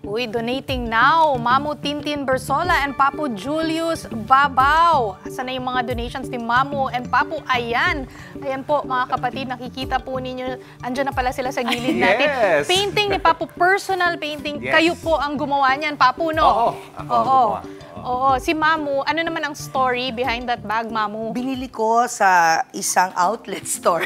Uy, donating now, Mamu Tintin Bersola and Papu Julius Babaw. Asan na yung mga donations ni Mamu and Papu? Ayan. Ayan po, mga kapatid, nakikita po ninyo. Andyan na pala sila sa gilid natin. Yes. Painting ni Papu, personal painting. Yes. Kayo po ang gumawa niyan, Papu, no? Oo, ako ang gumawa. Oo, si Mamu, ano naman ang story behind that bag, Mamu? Binili ko sa isang outlet store.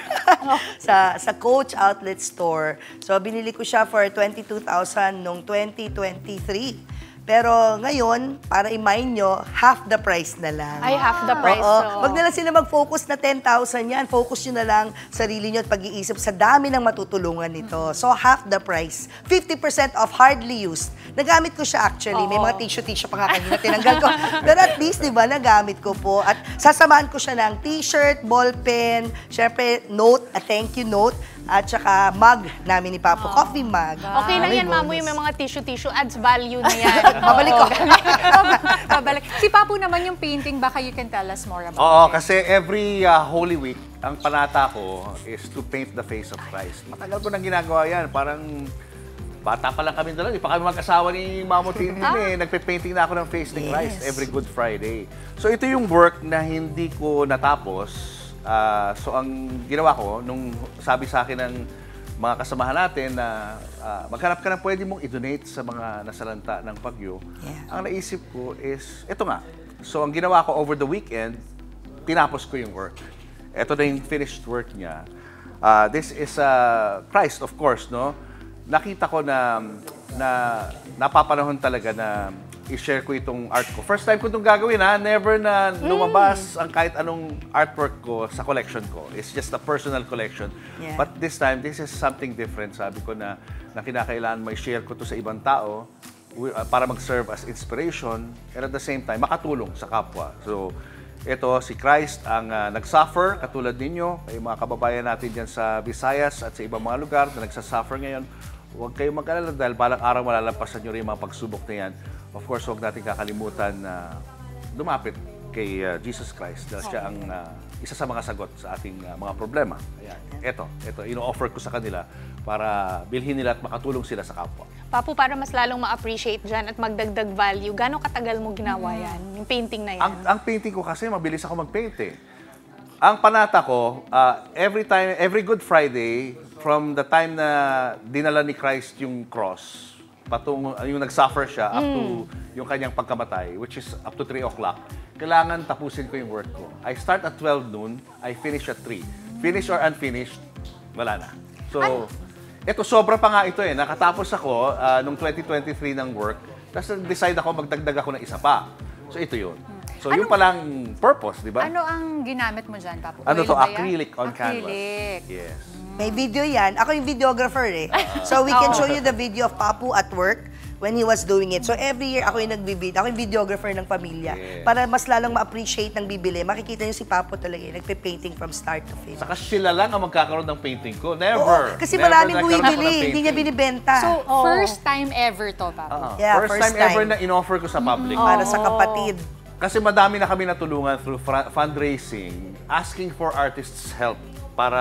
sa Coach outlet store. So, binili ko siya for 22,000 noong 2023. Pero ngayon, para i-mind nyo, half the price na lang. Ay, half the price. Oo. So. Wag na lang sila mag-focus na 10,000 yan. Focus nyo na lang sarili nyo at pag-iisip sa dami ng matutulungan nito. So, half the price. 50% off, hardly used. Nagamit ko siya actually. May mga tissue pa nga kanina tinanggal ko. Pero at least, di ba, nagamit ko po. At sasamahan ko siya ng t-shirt, ballpen, syempre, note, a thank you note, at saka mug namin ni Papo, coffee mug. Okay lang yan, Mamu, yung may mga tissue adds value na yan. Babalik ko. Babalik. Si Papu naman yung painting, baka you can tell us more about Oo, it. kasi every Holy Week, ang panata ko is to paint the face of Christ. Matagal ko nang ginagawa yan. Parang bata pa lang kami dalawa. Di pa kami mag-asawa ni Mamo Tintin eh. Nagpe-painting na ako ng face ni Christ every Good Friday. So ito yung work na hindi ko natapos. So ang ginawa ko, nung sabi sa akin ng mga kasamahan natin na maghanap ka na pwede mong i-donate sa mga nasalanta ng bagyo, ang naisip ko is, ito nga. So ang ginawa ko over the weekend, tinapos ko yung work. Ito na yung finished work niya. This is Christ, of course, no? Nakita ko na napapanahon talaga na i-share ko itong art ko. First time ko itong gagawin, ha? Never na lumabas ang kahit anong artwork ko sa collection ko. It's just a personal collection. Yeah. But this time, this is something different. Sabi ko na kinakailangan may share ko to sa ibang tao para mag-serve as inspiration and at the same time, makatulong sa kapwa. So, ito, si Christ ang nag-suffer, katulad ninyo, kayo mga kababayan natin dyan sa Visayas at sa ibang mga lugar na nagsasuffer ngayon. Huwag kayong mag-alala dahil balang araw malalampasan nyo rin yung mga pagsubok na yan. Of course, huwag natin kakalimutan na lumapit kay Jesus Christ dahil siya ang isa sa mga sagot sa ating mga problema. Ayan. Ito, ino-offer ko sa kanila para bilhin nila at makatulong sila sa kapwa. Papu, para mas lalong ma-appreciate dyan at magdagdag value, gano'ng katagal mo ginawa yan? Yung painting na yan? Ang painting ko kasi, mabilis ako mag-paint eh. Ang panata ko, every Good Friday, from the time na dinala ni Christ yung cross, patungo, yung nag-suffer siya up to yung kanyang pagkamatay, which is up to 3 o'clock, kailangan tapusin ko yung work ko. I start at 12 noon, I finish at 3. Finish or unfinished, wala na. So, ito, sobra pa nga ito eh. Nakatapos ako nung 2023 ng work, tapos decide ako, magdagdag ako ng isa pa. So, ito yun. So, yung palang purpose, di ba? Ano ang ginamit mo dyan, Papu? Ano Oil to? ba yan? Acrylic on canvas. Acrylic. Yes. May video yan. Ako yung videographer eh. So we can show you the video of Papu at work when he was doing it. So every year ako yung nagbibid. Ako yung videographer ng pamilya. Yes. Para mas lalong ma-appreciate ng bibili. Makikita niyo si Papu talaga eh. Nagpe-painting from start to finish. Saka sila lang ang magkakaroon ng painting ko. Never. Kasi Never maraming nagkaroon ako ng bumibili. Hindi niya painting. binibenta. So, first time ever to, Papu. Yeah, first time ever na in-offer ko sa public. para sa kapatid. Kasi madami na kami natulungan through fundraising, asking for artists' help para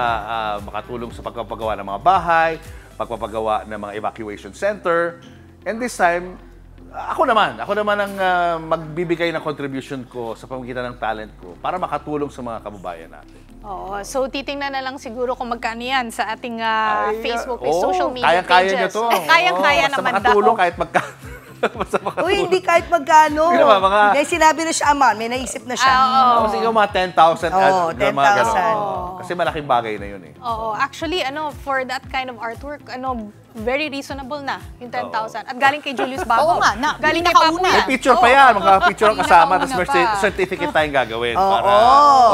makatulong sa pagpapagawa ng mga bahay, pagpapagawa ng mga evacuation center. And this time, ako naman ang magbibigay ng contribution ko sa pamamagitan ng talent ko para makatulong sa mga kababayan natin. Oo, so titingnan na lang siguro kung magkano yan sa ating Facebook page, social media kaya-kaya pages. niyo to. Kayang-kaya Basta naman makatulong daw. kahit magkano. Basta makatulong. Uy, hindi kahit magkano. Hindi naman, mga- May sinabi na siya, man. May naisip na siya. Sige, mga 10,000. Oo, mga ganon. 10,000. Kasi malaking bagay na yun eh. Oo, actually, for that kind of artwork, very reasonable na, yung 10,000. At galing kay Julius Babaw. Oo nga, galing kay pinakauna. Papu May yan. picture pa yan. Magka-picture ang kasama. Tapos may Pinakauna pa. certificate tayong gagawin para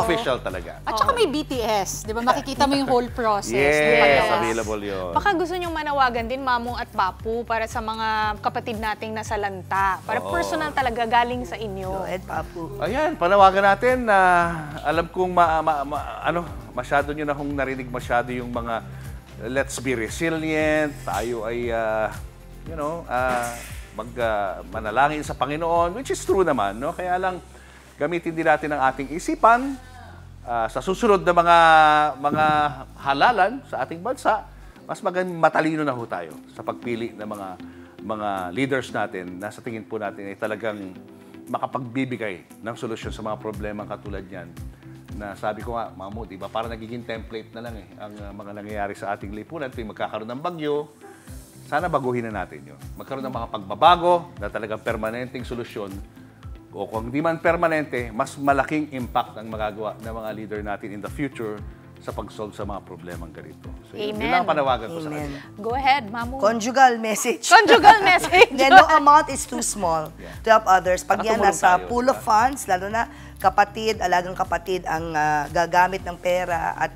official talaga. At saka may BTS, di ba? Makikita mo yung whole process. ng Yes, paggawa. available yun. Baka gusto nyong manawagan din, Mamu at Papu, para sa mga kapatid nating nasa lanta. Para personal talaga galing sa inyo. Go ahead, Papu. Ayan, panawagan natin na alam kong masyado nyo na kung narinig masyado yung mga let's be resilient, tayo ay, manalangin sa Panginoon, which is true naman, no? Kaya lang, gamitin din natin ang ating isipan sa susunod na mga halalan sa ating bansa, mas matalino na ho tayo sa pagpili ng mga mga leaders natin na sa tingin po natin ay talagang makapagbibigay ng solusyon sa mga problemang katulad yan. Na sabi ko nga, Mamu, di ba, parang nagiging template na lang ang mga nangyayari sa ating lipunan tuwing magkakaroon ng bagyo. Sana baguhin na natin yun. Magkaroon ng mga pagbabago na talagang permanenteng solusyon. O kung di man permanente, mas malaking impact ang magagawa ng mga leader natin in the future sa pag-solve sa mga problemang ganito. So, yun Amen. lang ang panawagan ko sa Amen. kanila. Go ahead, Mamu. Conjugal message. Conjugal message. No amount is too small to help others. Pag yan Nakatulong nasa tayo, pool of diba? funds, lalo na kapatid, alagang kapatid ang gagamit ng pera at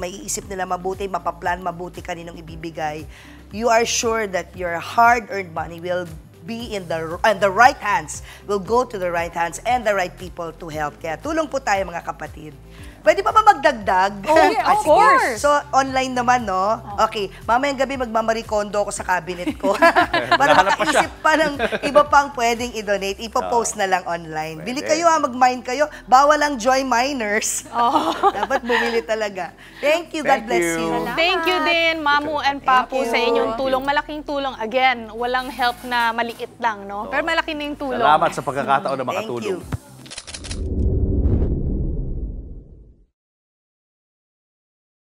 may iisip nila mabuti, mapaplan mabuti kaninong ibibigay, you are sure that your hard-earned money will be in the right hands, will go to the right hands and the right people to help. Kaya tulong po tayo mga kapatid. Pwede pa ba magdagdag? Oh, yeah, of sige. course. So, online naman, no? Okay, mamayang gabi magmamarikondo ako sa cabinet ko. Para Nakahanap pa siya. makaisip pa ng iba pang pwedeng i-donate, ipopost na lang online. Bili Pwede. kayo mag-mine kayo. Bawal ang joy miners. Dapat bumili talaga. Thank you. God Thank bless you. you. Thank you din, Mamu and Papu, you. sa inyong tulong. Malaking tulong. Again, walang help na maliit lang, no? Pero malaki na yung tulong. Salamat sa pagkakataon na Thank makatulong. you.